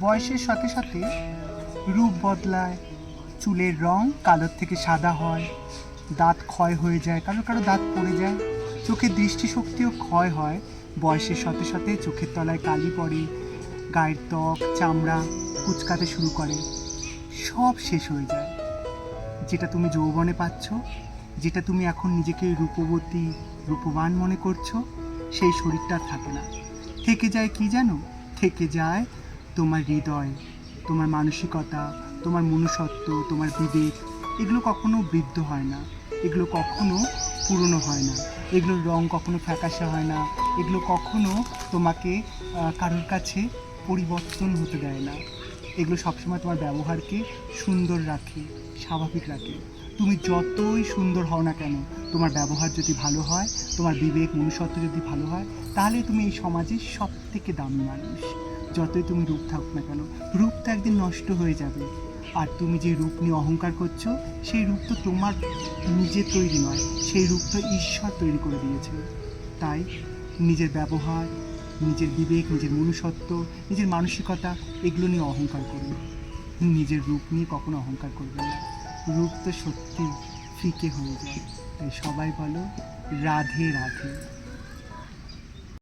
বয়সের সাথে সাথে রূপ বদলায়, চুলের রং কালোর থেকে সাদা হয়, দাঁত ক্ষয় হয়ে যায়, কারো কারো দাঁত পড়ে যায়, চোখের দৃষ্টিশক্তিও ক্ষয় হয়। বয়সের সাথে সাথে চোখের তলায় কালি পড়ে, গায়ের ত্বক চামড়া কুঁচকাতে শুরু করে, সব শেষ হয়ে যায়। যেটা তুমি যৌবনে পাচ্ছ, যেটা তুমি এখন নিজেকে রূপবতী রূপবান মনে করছো, সেই শরীরটা থাকে না। থেকে যায় কি জানো? থেকে যায় তোমার হৃদয়, তোমার মানসিকতা, তোমার মনুষ্যত্ব, তোমার বিবেক। এগুলো কখনো বৃদ্ধ হয় না, এগুলো কখনো পুরনো হয় না, এগুলোর রং কখনো ফ্যাকাশে হয় না, এগুলো কখনো তোমাকে কারোর কাছে পরিবর্তন হতে দেয় না। এগুলো সবসময় তোমার ব্যবহারকে সুন্দর রাখে, স্বাভাবিক রাখে। তুমি যতই সুন্দর হও না কেন, তোমার ব্যবহার যদি ভালো হয়, তোমার বিবেক মনুষ্যত্ব যদি ভালো হয়, তাহলে তুমি এই সমাজের সব থেকে দামি মানুষ। যতই তুমি রূপ থাকুক না কেন, রূপ তো একদিন নষ্ট হয়ে যাবে। আর তুমি যে রূপ নিয়ে অহংকার করছো, সেই রূপ তো তোমার নিজের তৈরি নয়, সেই রূপ তো ঈশ্বর তৈরি করে দিয়েছে। তাই নিজের ব্যবহার, নিজের বিবেক, নিজের মনুষ্যত্ব, নিজের মানসিকতা, এগুলো নিয়ে অহংকার করবে। নিজের রূপ নিয়ে কখনো অহংকার করবে না। রূপ তো সত্যি ফিকে হয়ে যায়। তাই সবাই বলো রাধে রাধে।